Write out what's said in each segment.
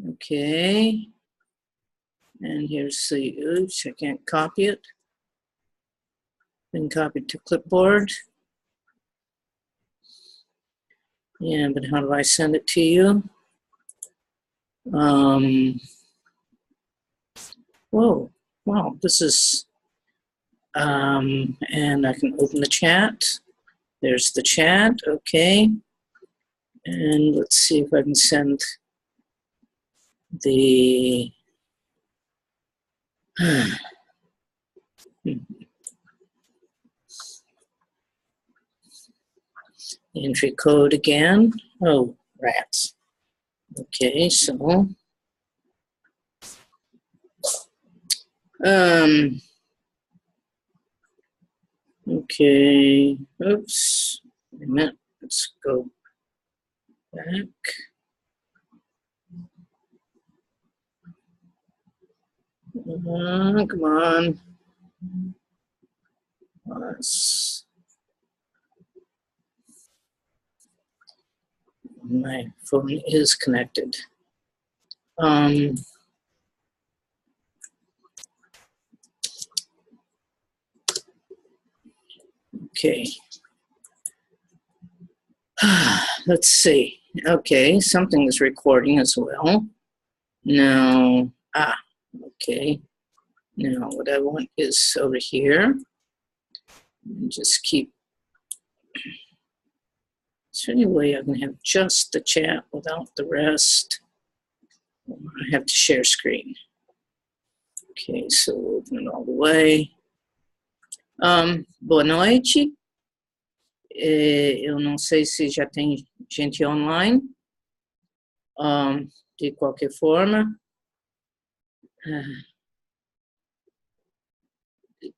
Okay. And here's the, oops, I can't copy it. Been copied to clipboard. Yeah, but how do I send it to you? Whoa, wow, this is, and I can open the chat. There's the chat, okay. And let's see if I can send the, entry code again. Oh, rats. Okay, so, okay, oops, wait a minute, let's go back. Come on. My phone is connected. Okay. Let's see. Okay, something is recording as well. Now, okay. Now what I want is over here. Just keep, is there any way I can have just the chat without the rest? I have to share screen. Okay, so we'll open it all the way. Boa noite. Eu não sei se já tem gente online. De qualquer forma,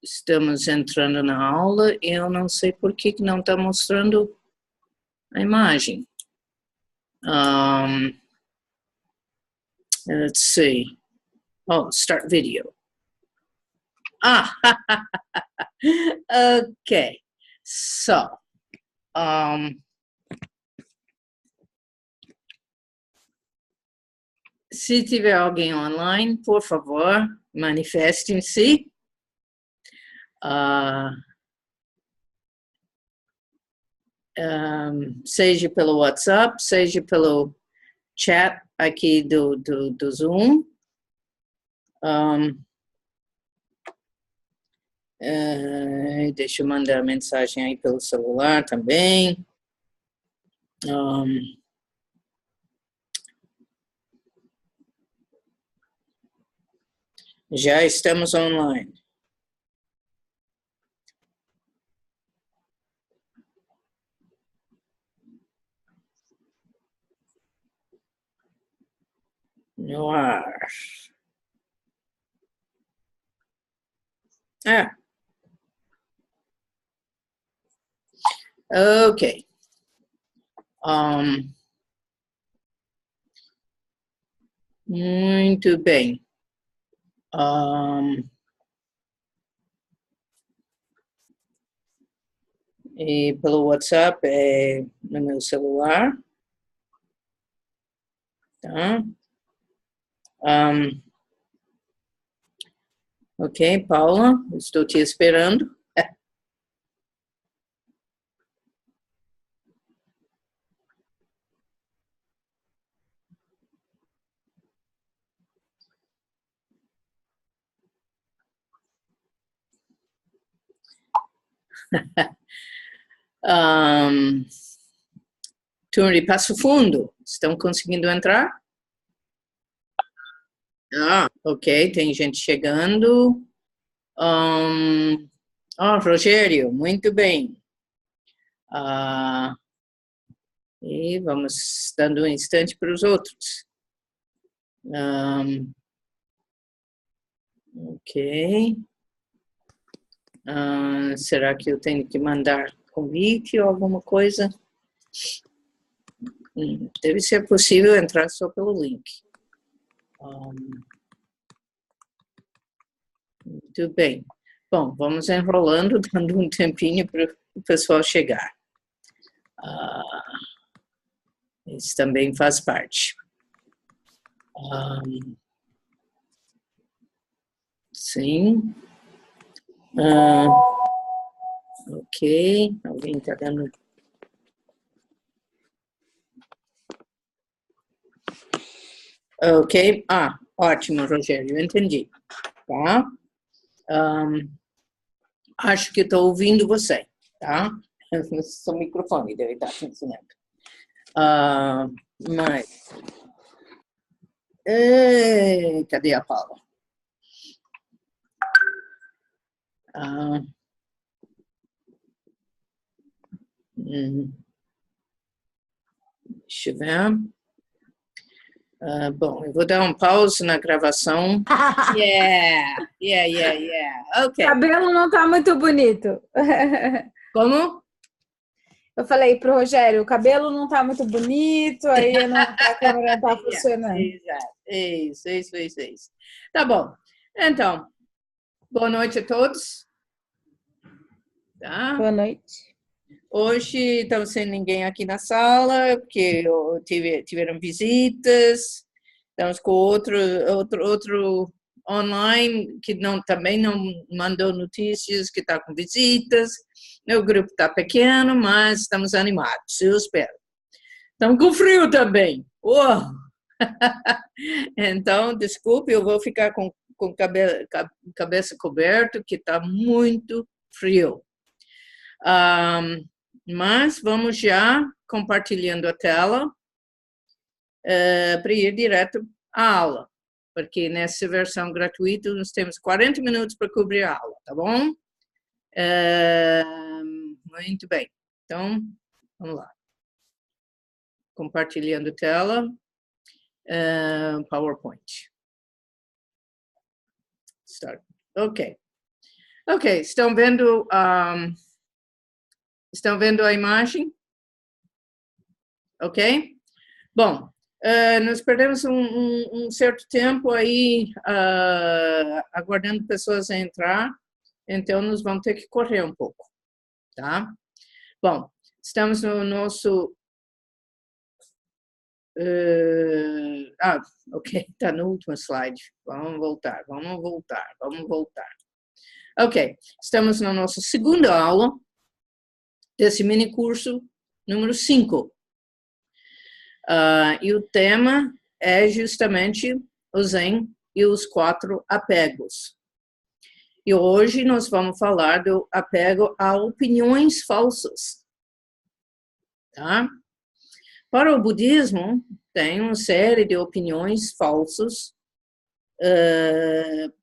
estamos entrando na aula e eu não sei por que não está mostrando a imagem. Let's see. Oh, start video. Okay. So, se tiver alguém online, por favor, manifestem-se. Seja pelo WhatsApp, seja pelo chat aqui do Zoom. Deixa eu mandar mensagem aí pelo celular também. Já estamos online. No ar. Ok. Muito bem. E pelo WhatsApp no meu celular. Tá? Ok, Paula, estou te esperando. Turma de Passo Fundo, estão conseguindo entrar? Ok, tem gente chegando. Rogério, muito bem. E vamos dando um instante para os outros. Ok. Será que eu tenho que mandar convite ou alguma coisa? Deve ser possível entrar só pelo link. Muito bem. Bom, vamos enrolando, dando um tempinho para o pessoal chegar. Isso também faz parte. Sim. Ok. Alguém está dando... Ok. Ótimo, Rogério. Eu entendi. Tá? Acho que estou ouvindo você. Tá? Seu microfone deve estar funcionando. Mas... cadê a Paula? Deixa eu ver. Bom, eu vou dar um pause na gravação. Yeah. Ok. O cabelo não tá muito bonito. Como? Eu falei pro Rogério, o cabelo não tá muito bonito, aí a câmera não tá funcionando. Isso. Tá bom. Então, boa noite a todos. Tá? Boa noite. Hoje estamos sem ninguém aqui na sala, porque tiveram visitas. Estamos com outro online que também não mandou notícias, que está com visitas. O grupo está pequeno, mas estamos animados, eu espero. Estamos com frio também. Então, desculpe, eu vou ficar com cabeça coberta, que está muito frio. Mas vamos já compartilhando a tela para ir direto à aula, porque nessa versão gratuita nós temos 40 minutos para cobrir a aula, tá bom? Muito bem. Então, vamos lá. Compartilhando a tela. PowerPoint. Start. Ok, estão vendo a imagem? Ok? Bom, nós perdemos um certo tempo aí aguardando pessoas a entrar, então nós vamos ter que correr um pouco, tá? Bom, estamos no nosso... ok, está no último slide. Vamos voltar. Ok, estamos na nossa segunda aula desse mini curso número 5. E o tema é justamente o Zen e os 4 apegos. E hoje nós vamos falar do apego a opiniões falsas. Tá? Para o budismo, tem uma série de opiniões falsas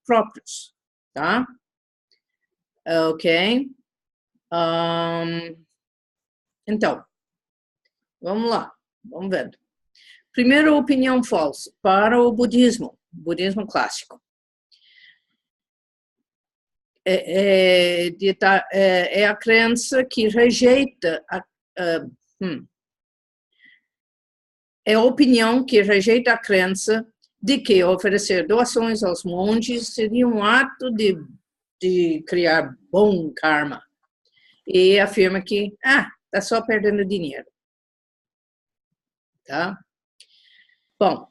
próprios. Tá? Ok? Então, vamos lá. Vamos vendo. Primeira opinião falsa para o budismo clássico. É a crença que rejeita é a opinião que rejeita a crença de que oferecer doações aos monges seria um ato de criar bom karma. E afirma que, tá só perdendo dinheiro. Tá? Bom,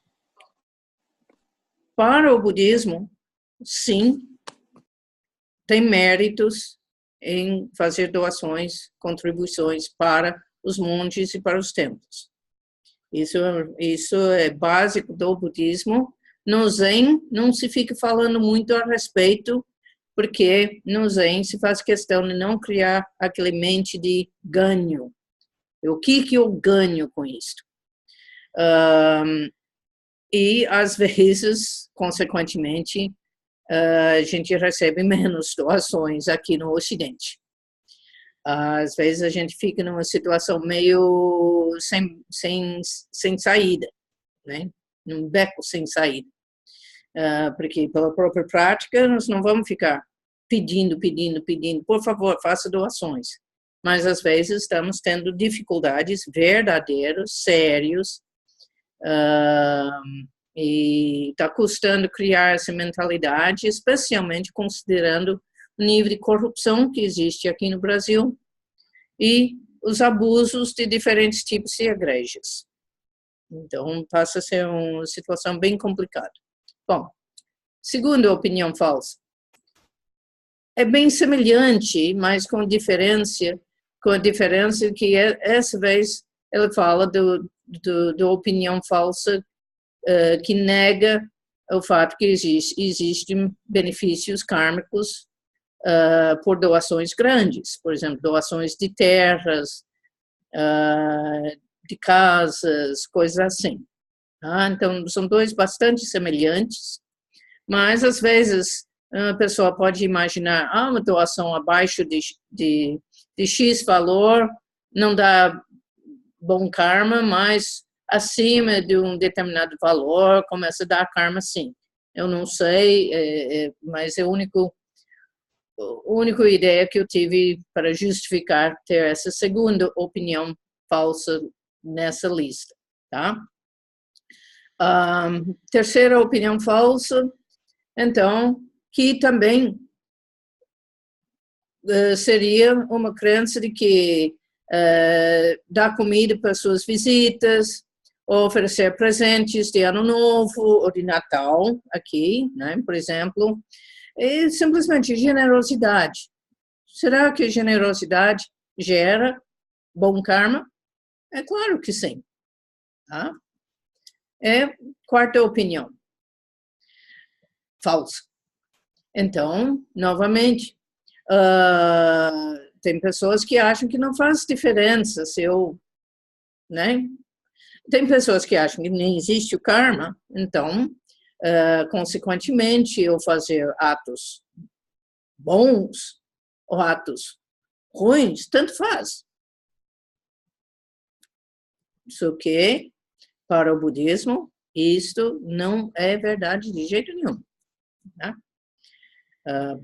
para o budismo, sim, tem méritos em fazer doações, contribuições para os monges e para os templos. Isso é básico do budismo. No Zen, não se fica falando muito a respeito, porque no Zen se faz questão de não criar aquele mente de ganho. O que eu ganho com isso? E, às vezes, consequentemente, a gente recebe menos doações aqui no Ocidente. Às vezes a gente fica numa situação meio sem saída, né? Num beco sem saída. Porque pela própria prática nós não vamos ficar pedindo, por favor, faça doações. Mas às vezes estamos tendo dificuldades verdadeiras, sérios, e está custando criar essa mentalidade, especialmente considerando o nível de corrupção que existe aqui no Brasil e os abusos de diferentes tipos de igrejas. Então, passa a ser uma situação bem complicada. Bom, segunda opinião falsa. É bem semelhante, mas com a diferença que essa vez ela fala da opinião falsa que nega o fato que existem benefícios kármicos por doações grandes, por exemplo, doações de terras, de casas, coisas assim. Tá? Então, são dois bastante semelhantes, mas às vezes a pessoa pode imaginar, uma doação abaixo de X valor não dá bom karma, mas acima de um determinado valor começa a dar karma sim. Eu não sei, mas é a única ideia que eu tive para justificar ter essa segunda opinião falsa nessa lista, tá? Terceira opinião falsa, então, que também seria uma crença de que dar comida para suas visitas, oferecer presentes de Ano Novo ou de Natal, aqui, né, por exemplo, é simplesmente generosidade. Será que generosidade gera bom karma? É claro que sim. Tá? Quarta opinião. Falsa. Então, novamente, tem pessoas que acham que não faz diferença se eu, né? Tem pessoas que acham que nem existe o karma, então, consequentemente, eu fazer atos bons ou atos ruins, tanto faz. Isso que, para o budismo, isto não é verdade de jeito nenhum. Tá?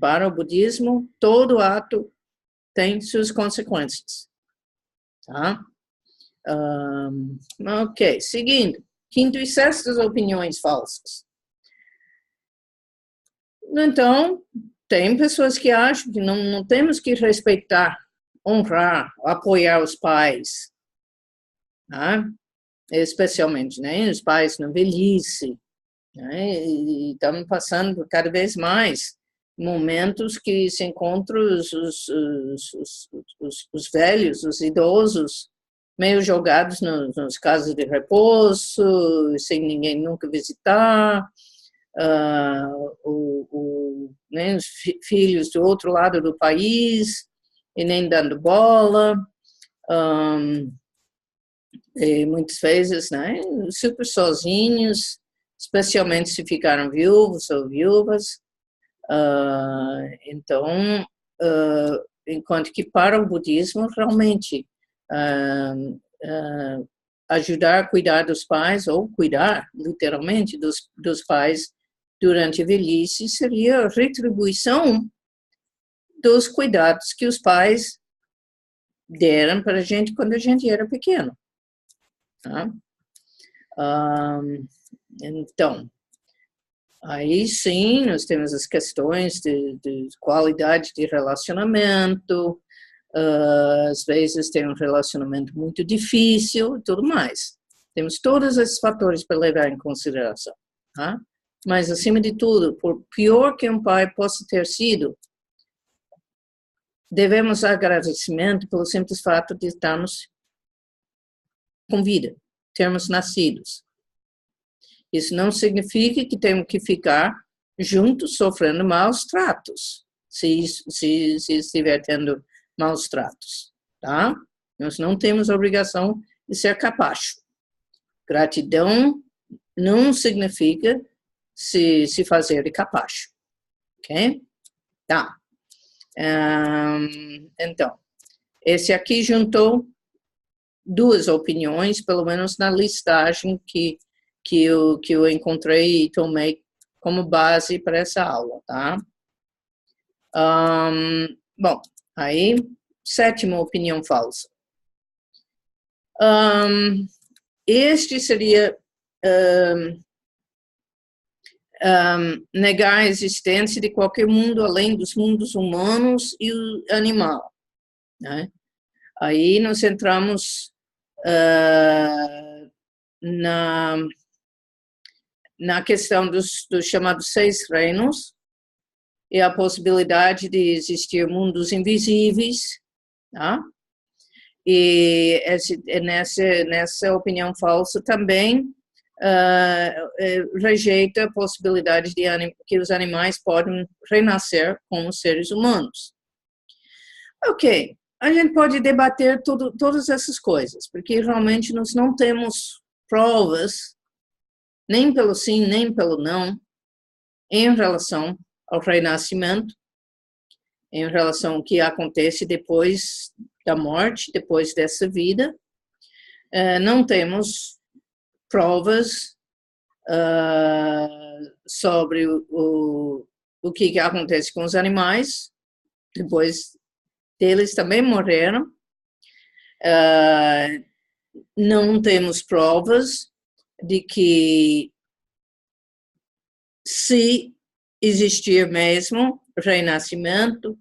Para o budismo, todo ato tem suas consequências. Tá? Ok, seguindo. Quinto e sextas opiniões falsas. Então, tem pessoas que acham que não temos que respeitar, honrar, apoiar os pais, tá? Especialmente, né, os pais na velhice, né, e estamos passando cada vez mais momentos que se encontram os velhos, os idosos, meio jogados nos casas de repouso, sem ninguém nunca visitar, né, os filhos do outro lado do país, e nem dando bola, e muitas vezes, né, super sozinhos, especialmente se ficaram viúvos ou viúvas. Então, enquanto que para o budismo, realmente, ajudar a cuidar dos pais, ou cuidar, literalmente, dos pais durante a velhice, seria a retribuição dos cuidados que os pais deram para a gente quando a gente era pequeno. Tá? Então, aí sim, nós temos as questões de qualidade de relacionamento, às vezes tem um relacionamento muito difícil e tudo mais. Temos todos esses fatores para levar em consideração. Tá? Mas, acima de tudo, por pior que um pai possa ter sido, devemos agradecimento pelo simples fato de estarmos com vida, termos nascidos. Isso não significa que temos que ficar juntos sofrendo maus tratos, se estiver tendo maus tratos, tá? Nós não temos a obrigação de ser capacho. Gratidão não significa se fazer de capacho, ok? Tá. Então, esse aqui juntou duas opiniões, pelo menos na listagem que eu encontrei e tomei como base para essa aula, tá? Bom, aí, sétima opinião falsa. Este seria negar a existência de qualquer mundo além dos mundos humanos e o animal, né? Aí nós entramos na questão dos chamados 6 reinos, e a possibilidade de existir mundos invisíveis, tá? E nessa opinião falsa também rejeita a possibilidade de que os animais podem renascer como seres humanos. Ok, a gente pode debater todas essas coisas, porque realmente nós não temos provas, nem pelo sim, nem pelo não, em relação ao renascimento, em relação ao que acontece depois da morte, depois dessa vida. Não temos provas sobre o que acontece com os animais, depois deles também morreram. Não temos provas de que, se existir mesmo renascimento,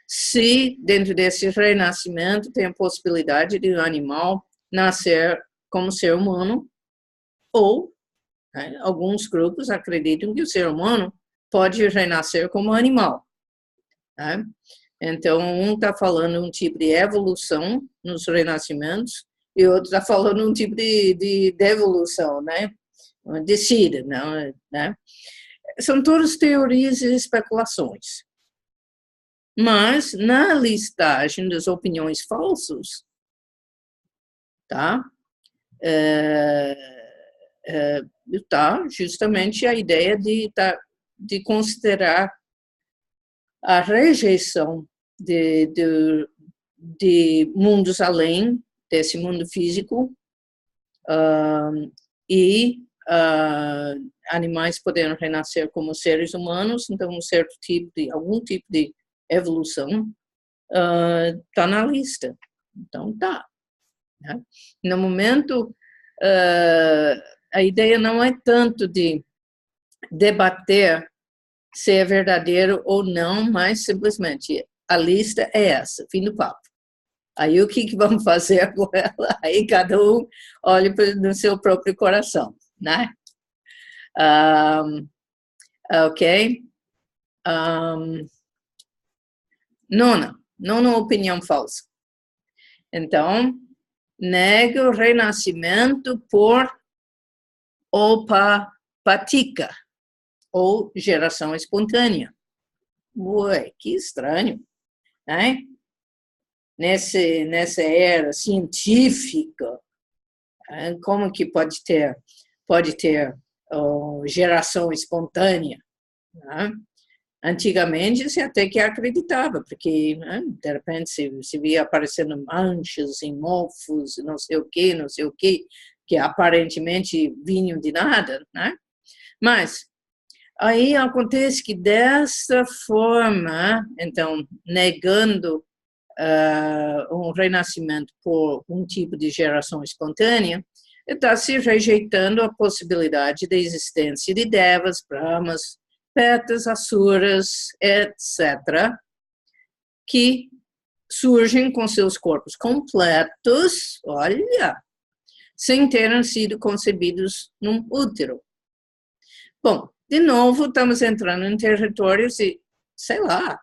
se dentro desse renascimento tem a possibilidade de um animal nascer como ser humano, ou alguns grupos acreditam que o ser humano pode renascer como animal. Né? Então, um está falando um tipo de evolução nos renascimentos e o outro está falando um tipo de devolução, né? Descida, não, né? São todas teorias e especulações. Mas, na listagem das opiniões falsas, tá? Tá justamente a ideia de considerar a rejeição de mundos além desse mundo físico e animais podendo renascer como seres humanos, então algum tipo de evolução está na lista. Então tá. Né? No momento, a ideia não é tanto de debater se é verdadeiro ou não, mas simplesmente a lista é essa, fim do papo. Aí o que vamos fazer com ela? Aí cada um olha no seu próprio coração, né? Ok? Nona opinião falsa. Então, nega o renascimento por opatica, ou geração espontânea. Ué, que estranho, né? Nessa era científica, como que pode ter geração espontânea? Né? Antigamente, se até que acreditava, porque, né, de repente, se via aparecendo manchas em mofos, não sei o que aparentemente vinham de nada, né? Mas aí acontece que dessa forma, então, negando um renascimento por um tipo de geração espontânea, está se rejeitando a possibilidade da existência de devas, brahmas, petas, asuras, etc., que surgem com seus corpos completos, olha, sem terem sido concebidos num útero. Bom, de novo, estamos entrando em territórios de, sei lá,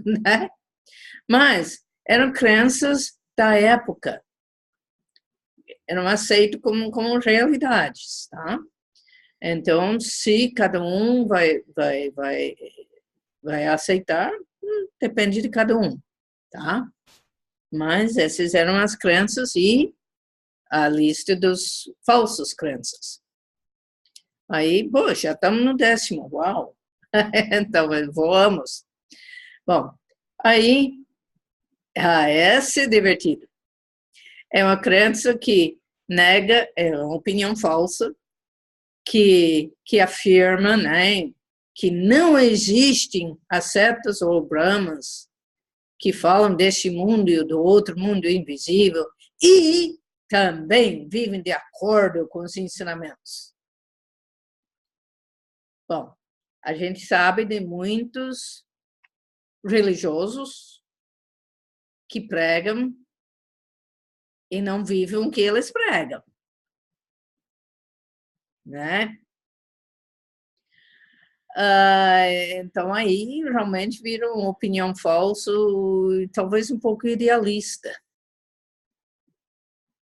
né? Mas eram crenças da época, eram aceitas como realidades, tá? Então, se cada um vai aceitar, depende de cada um, tá? Mas essas eram as crenças e a lista dos falsas crenças. Aí, poxa, já estamos no 10º, uau! Então, voamos. Bom, aí, essa é divertido. É uma crença que nega, é uma opinião falsa, que afirma, né, que não existem ascetas ou brahmas que falam deste mundo e do outro mundo invisível e também vivem de acordo com os ensinamentos. Bom, a gente sabe de muitos religiosos que pregam e não vivem o que eles pregam. né? Então, aí realmente vira uma opinião falsa, talvez um pouco idealista.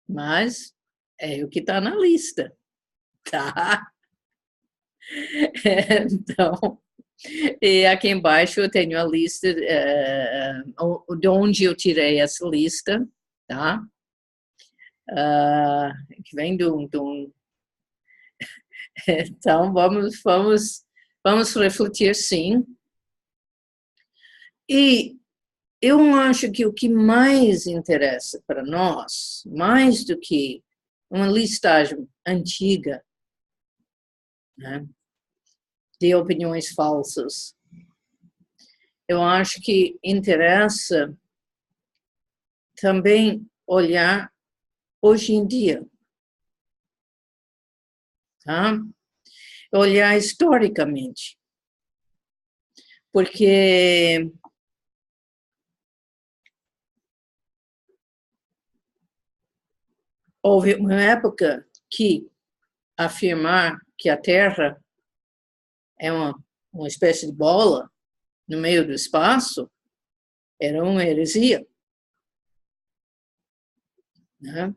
Mas é o que está na lista, tá? Então, e aqui embaixo eu tenho a lista de onde eu tirei essa lista, tá? Que vem de um. Então, vamos refletir, sim. E eu acho que o que mais interessa para nós, mais do que uma listagem antiga, né, de opiniões falsas, eu acho que interessa também olhar hoje em dia, tá? Olhar historicamente, porque houve uma época que afirmar que a Terra é uma espécie de bola no meio do espaço era uma heresia, né?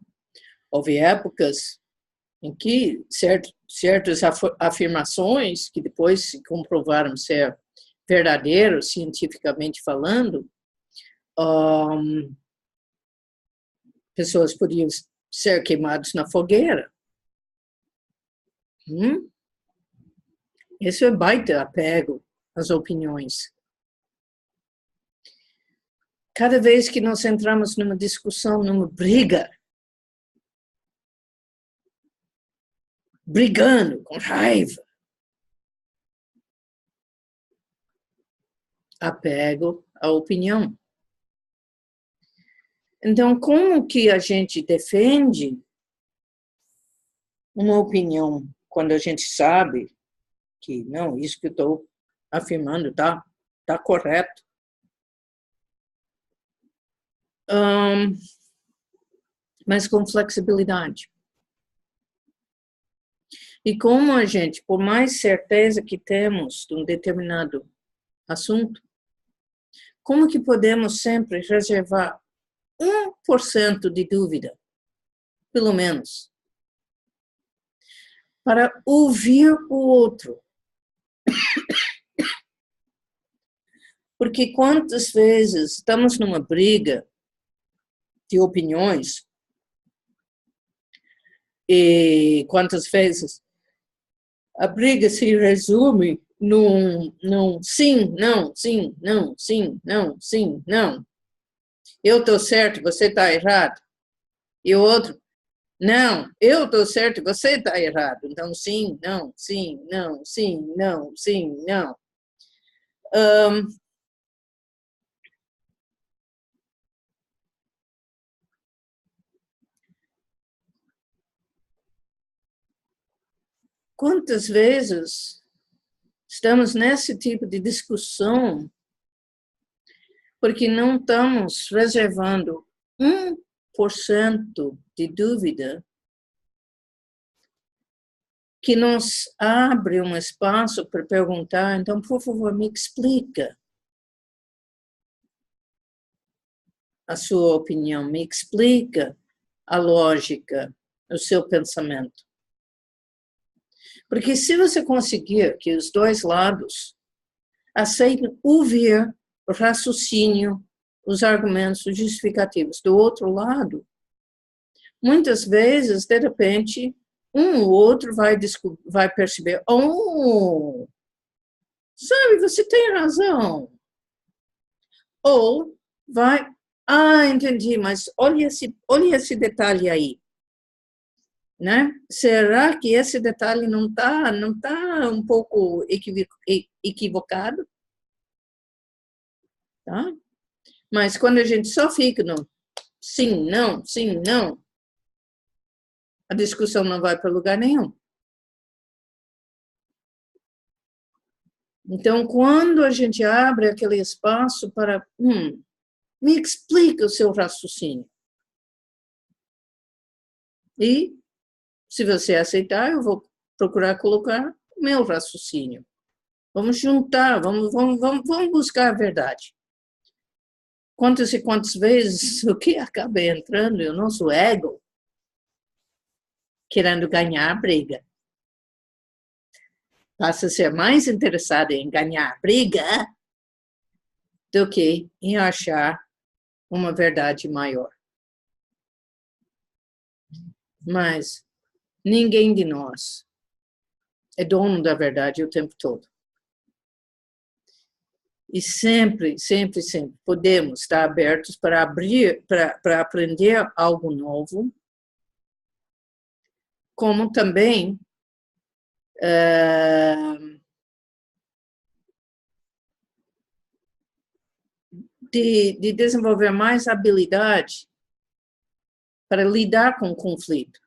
Houve épocas em que certas afirmações, que depois se comprovaram ser verdadeiras, cientificamente falando, pessoas podiam ser queimadas na fogueira. Isso é baita apego às opiniões. Cada vez que nós entramos numa discussão, numa briga, brigando com raiva, apego à opinião. Então, como que a gente defende uma opinião quando a gente sabe que, não, isso que eu estou afirmando tá correto? Mas com flexibilidade. E como a gente, por mais certeza que temos de um determinado assunto, como que podemos sempre reservar 1% de dúvida, pelo menos, para ouvir o outro? Porque quantas vezes estamos numa briga de opiniões e quantas vezes a briga se resume num sim, não, sim, não, sim, não, sim, não. Eu estou certo, você está errado. E o outro, não, eu estou certo, você está errado. Então, sim, não, sim, não, sim, não, sim, não. Quantas vezes estamos nesse tipo de discussão porque não estamos reservando 1% de dúvida que nos abre um espaço para perguntar, então, por favor, me explica a sua opinião, me explica a lógica, o seu pensamento. Porque se você conseguir que os dois lados aceitem ouvir o raciocínio, os argumentos justificativos do outro lado, muitas vezes, de repente, um ou outro vai perceber, sabe, você tem razão. Ou vai, entendi, mas olha esse detalhe aí. Né? Será que esse detalhe não tá um pouco equivocado? Tá? Mas quando a gente só fica no sim, não, a discussão não vai para lugar nenhum. Então, quando a gente abre aquele espaço para, me explica o seu raciocínio. E, se você aceitar, eu vou procurar colocar o meu raciocínio. Vamos juntar, vamos buscar a verdade. Quantas e quantas vezes o que acaba entrando é o nosso ego querendo ganhar a briga. Passa a ser mais interessado em ganhar a briga do que em achar uma verdade maior. Mas ninguém de nós é dono da verdade o tempo todo. E sempre, sempre, sempre podemos estar abertos para abrir, para aprender algo novo, como também de desenvolver mais habilidade para lidar com o conflito.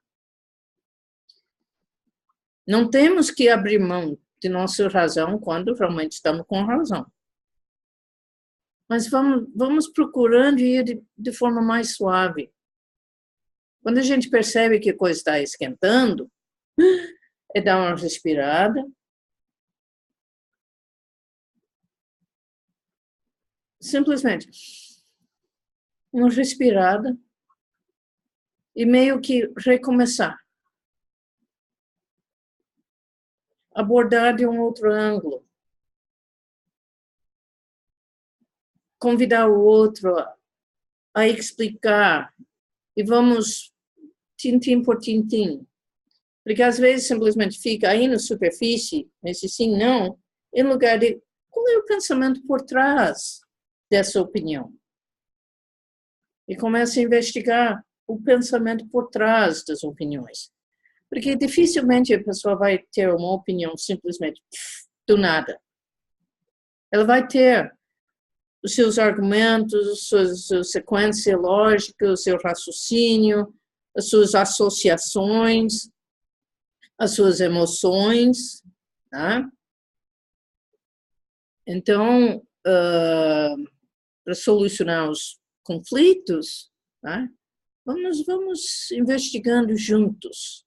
Não temos que abrir mão de nossa razão quando realmente estamos com razão. Mas vamos procurando ir de forma mais suave. Quando a gente percebe que a coisa está esquentando, é dar uma respirada. Simplesmente uma respirada e meio que recomeçar. Abordar de um outro ângulo. Convidar o outro a explicar. E vamos tintim por tintim. Porque às vezes simplesmente fica aí na superfície, nesse sim, não, em lugar de qual é o pensamento por trás dessa opinião. E começa a investigar o pensamento por trás das opiniões. Porque dificilmente a pessoa vai ter uma opinião simplesmente do nada. Ela vai ter os seus argumentos, a sua sequência lógica, o seu raciocínio, as suas associações, as suas emoções. Tá? Então, para solucionar os conflitos, tá? Vamos investigando juntos,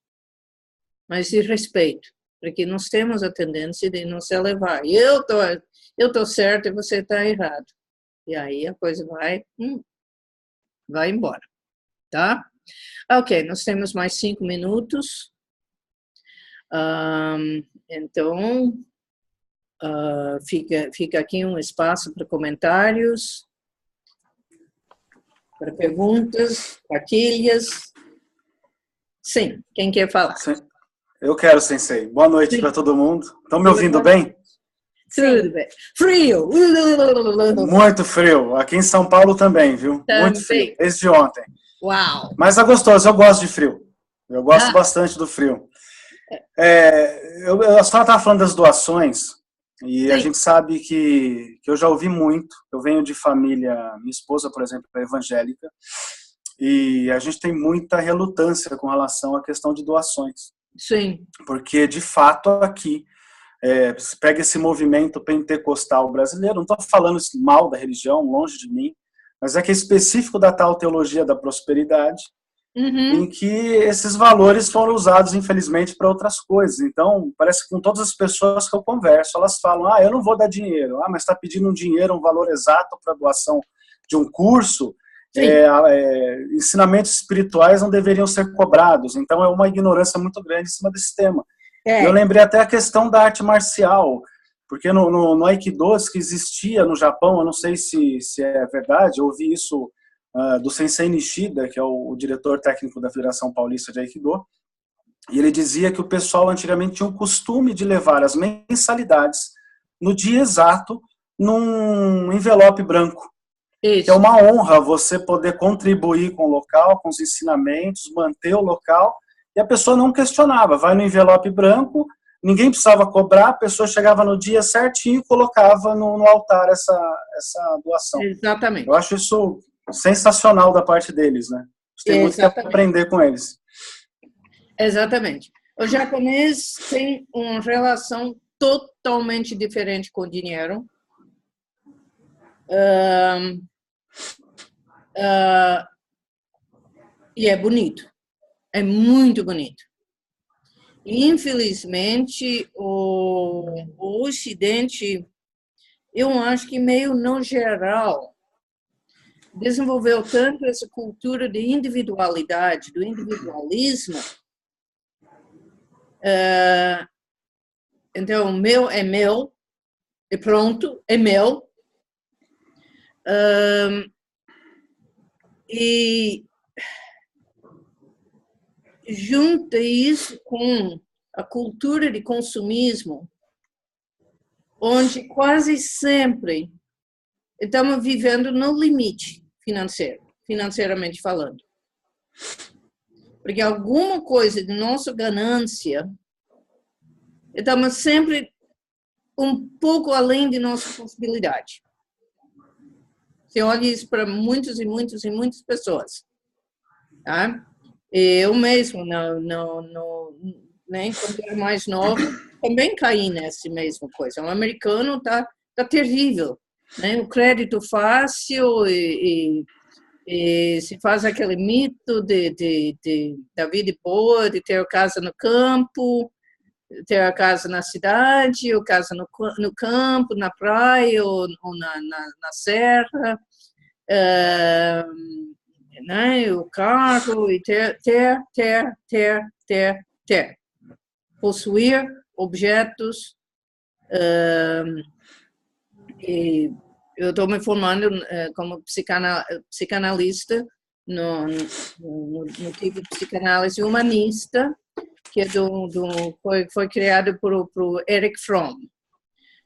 mas de respeito, porque nós temos a tendência de não se elevar. Eu tô certo e você está errado. E aí a coisa vai embora, tá? Ok, nós temos mais 5 minutos. Então, fica aqui um espaço para comentários, para perguntas, partilhas. Sim, quem quer falar? Sim. Eu quero, Sensei. Boa noite para todo mundo. Estão me ouvindo bem? Tudo bem. Frio! Muito frio. Aqui em São Paulo também, viu? Também. Muito frio, desde ontem. Uau! Mas é gostoso, eu gosto de frio. Eu gosto bastante do frio. A senhora estava falando das doações, e a gente sabe que eu já ouvi muito. Eu venho de família, minha esposa, por exemplo, é evangélica, e a gente tem muita relutância com relação à questão de doações. Sim. Porque, de fato, aqui, você pega esse movimento pentecostal brasileiro, não estou falando mal da religião, longe de mim, mas é que é específico da tal teologia da prosperidade, em que esses valores foram usados, infelizmente, para outras coisas. Então, parece que com todas as pessoas que eu converso, elas falam, eu não vou dar dinheiro, mas está pedindo um dinheiro, um valor exato para doação de um curso, ensinamentos espirituais não deveriam ser cobrados. Então, é uma ignorância muito grande em cima desse tema. Eu lembrei até a questão da arte marcial, porque no Aikido, que existia no Japão, eu não sei se é verdade, eu ouvi isso do Sensei Nishida, que é o diretor técnico da Federação Paulista de Aikido, e ele dizia que o pessoal antigamente tinha o costume de levar as mensalidades no dia exato num envelope branco. Isso. Que é uma honra você poder contribuir com o local, com os ensinamentos, manter o local, e a pessoa não questionava, vai no envelope branco, ninguém precisava cobrar, a pessoa chegava no dia certinho e colocava no altar essa doação. Exatamente. Eu acho isso sensacional da parte deles, né? Você tem muito que aprender com eles. Exatamente. O japonês tem uma relação totalmente diferente com o dinheiro. E é bonito. É muito bonito. Infelizmente, o Ocidente, eu acho que meio no geral, desenvolveu tanto essa cultura de individualidade, do individualismo. Então, meu é meu, e pronto, é meu. E junta isso com a cultura de consumismo, onde quase sempre estamos vivendo no limite financeiramente falando. Porque alguma coisa de nossa ganância, estamos sempre um pouco além de nossa possibilidade. Você olha isso para muitas e muitas pessoas. Tá? Eu mesmo, né, quando era mais nova, também caí nessa mesma coisa. O americano tá terrível. Né? O crédito fácil e se faz aquele mito da vida boa, de ter casa no campo, ter a casa na cidade, ou casa no campo, na praia, ou na serra, né? O carro, e ter. Possuir objetos. E eu estou me formando como psicanalista no tipo de psicanálise humanista, que é foi criado por Erich Fromm.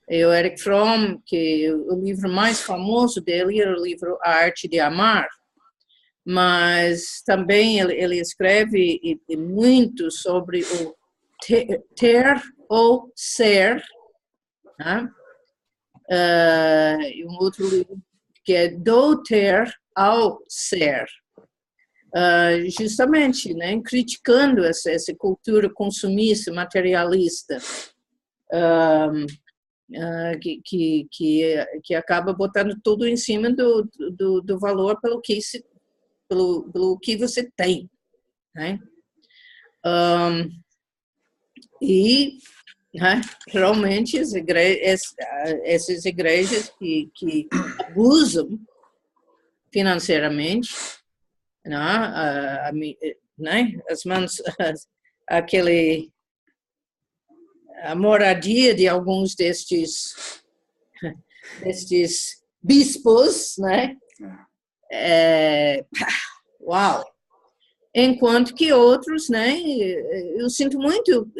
E o Erich Fromm, que o livro mais famoso dele era o livro A Arte de Amar, mas também ele escreve muito sobre o ter ou ser, né? E um outro livro que é Do Ter ao Ser. Justamente, né, criticando essa cultura consumista, materialista, que acaba botando tudo em cima do valor pelo que você tem. Né? E né, realmente essas igrejas que abusam financeiramente, né, as mãos, a moradia de alguns destes bispos, né? Uau! Enquanto que outros, né? Eu sinto muito,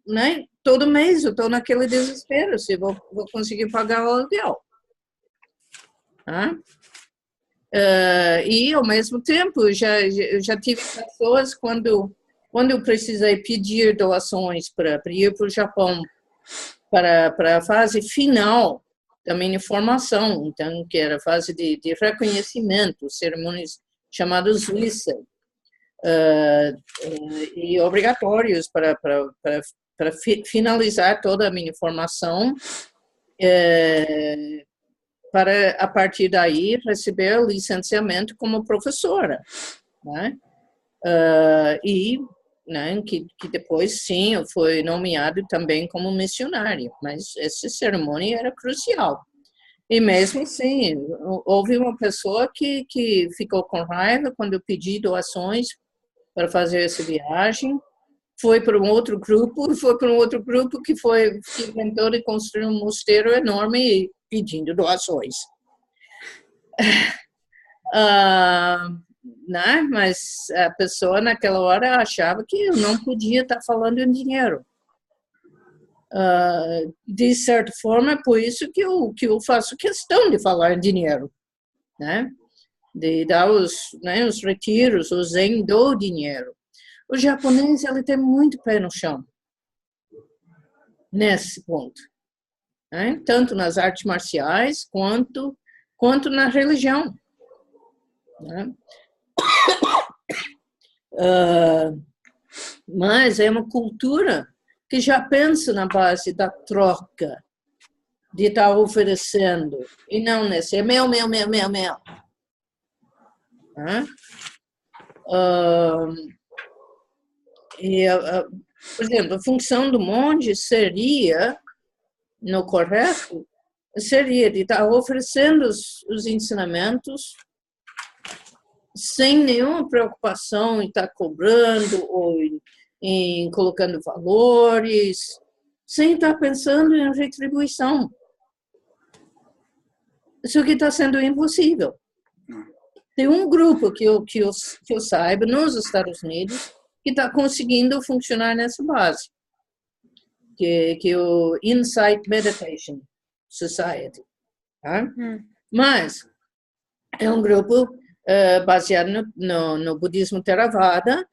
né? Todo mês eu estou naquele desespero se vou conseguir pagar o aluguel. E, ao mesmo tempo, eu já tive pessoas quando eu precisei pedir doações para ir para o Japão para a fase final da minha formação, então, que era a fase de reconhecimento, cerimônias chamadas Suíça, e obrigatórios para finalizar toda a minha formação, para, a partir daí, receber licenciamento como professora. Né? Né, que depois, sim, eu fui nomeado também como missionário, mas essa cerimônia era crucial. E mesmo assim, houve uma pessoa que ficou com raiva quando eu pedi doações para fazer essa viagem, foi para um outro grupo que inventou de construir um mosteiro enorme pedindo doações. Né? Mas a pessoa naquela hora achava que eu não podia estar falando em dinheiro. De certa forma, é por isso que eu faço questão de falar em dinheiro, né? De dar os retiros, o zen do dinheiro. O japonês, ele tem muito pé no chão nesse ponto, né? Tanto nas artes marciais quanto na religião, né? Mas é uma cultura que já pensa na base da troca, de estar oferecendo, e não nesse, é meu. Por exemplo, a função do monge seria, no correto, seria de estar oferecendo os ensinamentos sem nenhuma preocupação em estar cobrando ou em colocando valores, sem estar pensando em retribuição. Isso que está sendo impossível. Tem um grupo que eu saiba nos Estados Unidos que está conseguindo funcionar nessa base, que é o Insight Meditation Society. Tá? Mas é um grupo baseado no budismo Theravada.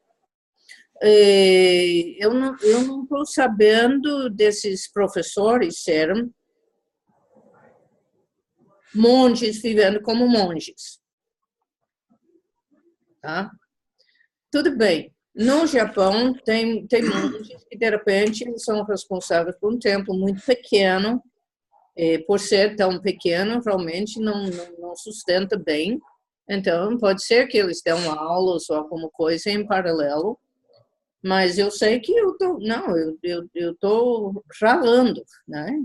Eu não estou sabendo desses professores serem monges vivendo como monges. Tá? Tudo bem. No Japão, tem monges que, de repente, são responsáveis por um templo muito pequeno. Por ser tão pequeno, realmente não sustenta bem. Então, pode ser que eles dão aulas ou alguma coisa em paralelo. Mas eu sei que eu estou ralando, né?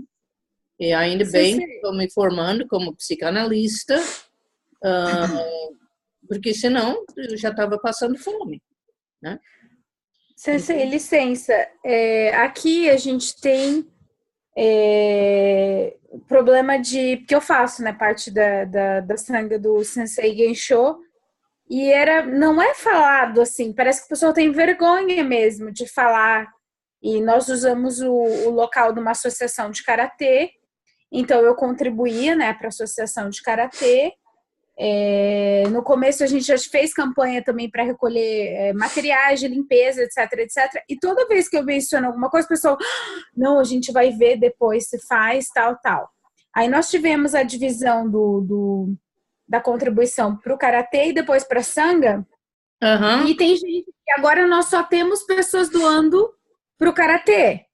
E ainda bem que estou me formando como psicanalista, porque senão eu já estava passando fome, né? Sensei, licença. Aqui a gente tem problema porque eu faço, né, parte da sanga do Sensei Gensho, e não é falado assim, parece que o pessoal tem vergonha mesmo de falar, e nós usamos o local de uma associação de karatê, então eu contribuía, né, para a associação de karatê. No começo a gente já fez campanha também para recolher materiais de limpeza, etc, etc. E toda vez que eu menciono alguma coisa, o pessoal, não, a gente vai ver depois se faz, tal, tal. Aí nós tivemos a divisão da contribuição para o karatê e depois para a sanga. Uhum. E tem gente que agora nós só temos pessoas doando para o karatê.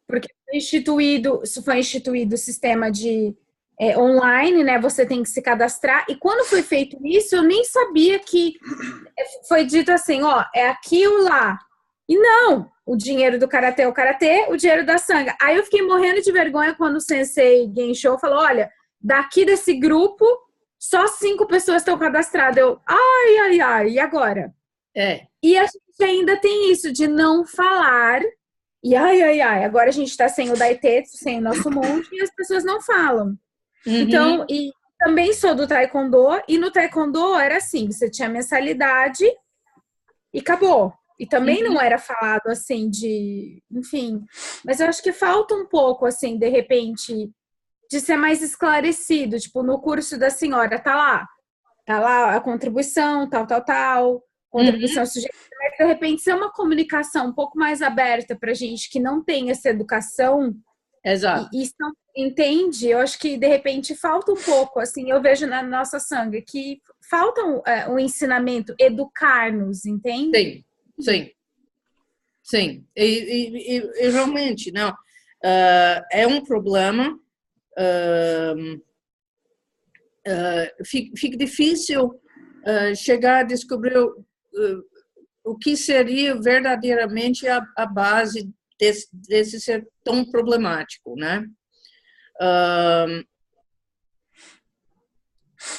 Porque foi instituído o sistema de online, né? Você tem que se cadastrar. E quando foi feito isso, eu nem sabia que foi dito assim, ó, é aqui ou lá. E não, o dinheiro do karatê é o karatê, o dinheiro da sanga. Aí eu fiquei morrendo de vergonha quando o Sensei Gensho falou, olha, daqui desse grupo, só 5 pessoas estão cadastradas. Eu, ai, e agora? E a gente ainda tem isso de não falar. E ai, agora a gente está sem o Daitetsu, sem o nosso monte, e as pessoas não falam. Então, e também sou do Taekwondo, e no Taekwondo era assim, você tinha mensalidade e acabou. E também não era falado assim enfim, mas eu acho que falta um pouco, assim, de repente, de ser mais esclarecido, tipo, no curso da senhora, tá lá a contribuição, tal, contribuição sujeita, mas de repente ser uma comunicação um pouco mais aberta pra gente que não tem essa educação. Exato. E entende? Eu acho que de repente falta um pouco, assim, eu vejo na nossa sanga que falta um ensinamento, educar-nos, entende? Sim. E realmente, não. É um problema. Fica difícil chegar a descobrir o que seria verdadeiramente a base desse ser tão problemático, né?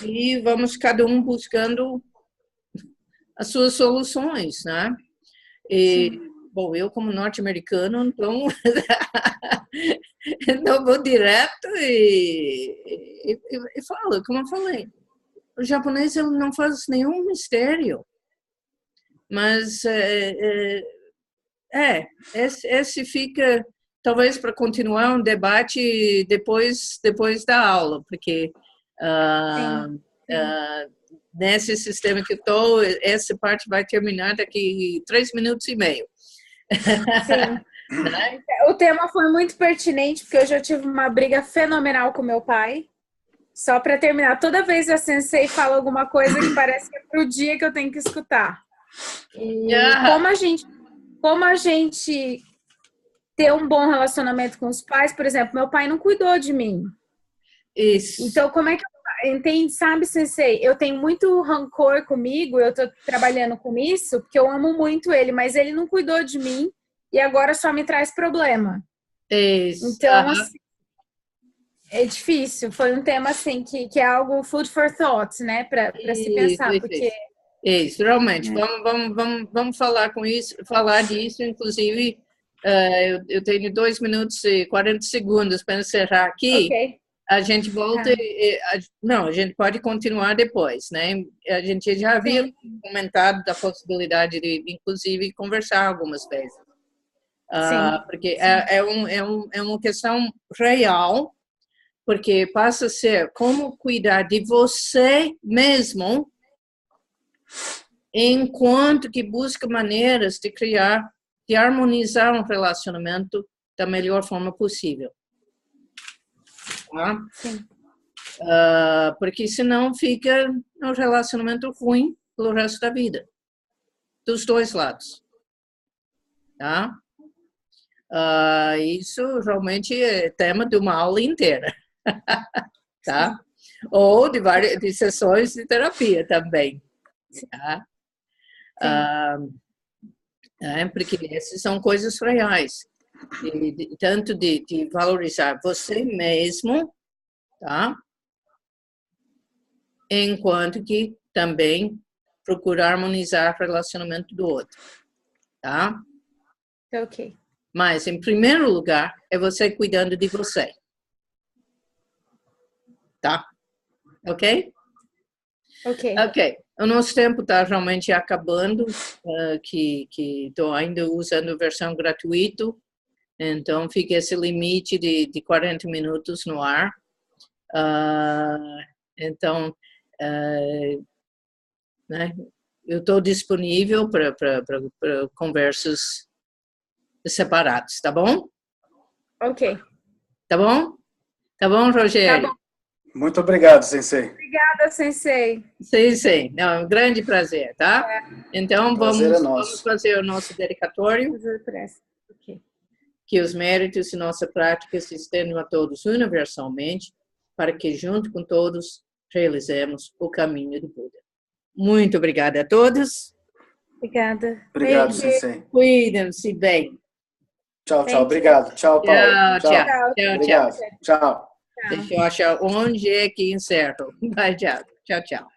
E vamos cada um buscando as suas soluções, né? Bom, eu como norte-americano, então eu vou direto e falo, como eu falei, o japonês ele não faz nenhum mistério, mas esse fica talvez para continuar um debate depois da aula, porque nesse sistema que eu estou, essa parte vai terminar daqui 3 minutos e meio. Sim. O tema foi muito pertinente, porque eu já tive uma briga fenomenal com meu pai. Só para terminar, toda vez a Sensei fala alguma coisa que parece que é pro dia que eu tenho que escutar. E como a gente ter um bom relacionamento com os pais, por exemplo, meu pai não cuidou de mim. Isso. Então, como é que entende, sabe, Sensei? Eu tenho muito rancor comigo, eu tô trabalhando com isso, porque eu amo muito ele, mas ele não cuidou de mim. e agora só me traz problema. Isso. Então, assim, é difícil. Foi um tema, assim, que é algo food for thought, né? Para se pensar, porque... Isso, realmente. Vamos falar disso, inclusive, eu tenho 2 minutos e 40 segundos para encerrar aqui. Ok. A gente volta, não, a gente pode continuar depois, né? A gente já havia comentado da possibilidade de, inclusive, conversar algumas vezes. Porque é uma questão real, porque passa a ser como cuidar de você mesmo enquanto que busca maneiras de criar, de harmonizar um relacionamento da melhor forma possível. Tá? Sim. Porque senão fica um relacionamento ruim pelo resto da vida, dos dois lados. Tá? Isso realmente é tema de uma aula inteira. Tá? Ou de sessões de terapia também. Tá? Porque essas são coisas reais. Tanto de valorizar você mesmo, tá? Enquanto que também procurar harmonizar o relacionamento do outro. Tá? Ok. Mas, em primeiro lugar, é você cuidando de você. Tá? Ok? Ok. Ok. O nosso tempo está realmente acabando, que estou ainda usando a versão gratuita, então fica esse limite de 40 minutos no ar. Então, né, eu estou disponível para conversas separadas, tá bom? Ok. Tá bom? Tá bom, Rogério? Tá bom. Muito obrigado, Sensei. Obrigada, Sensei. Sim. É um grande prazer, tá? Então, vamos fazer o nosso dedicatório. Okay. Que os méritos de nossa prática se estendam a todos universalmente, para que, junto com todos, realizemos o caminho do Buda. Muito obrigada a todos. Obrigada. Obrigado, Sensei. Cuidem-se bem. Tchau. Obrigado. Tchau, Paulo. Tchau. Obrigado. Tchau. Deixa eu achar onde é que encerro. Vai, tchau. Tchau.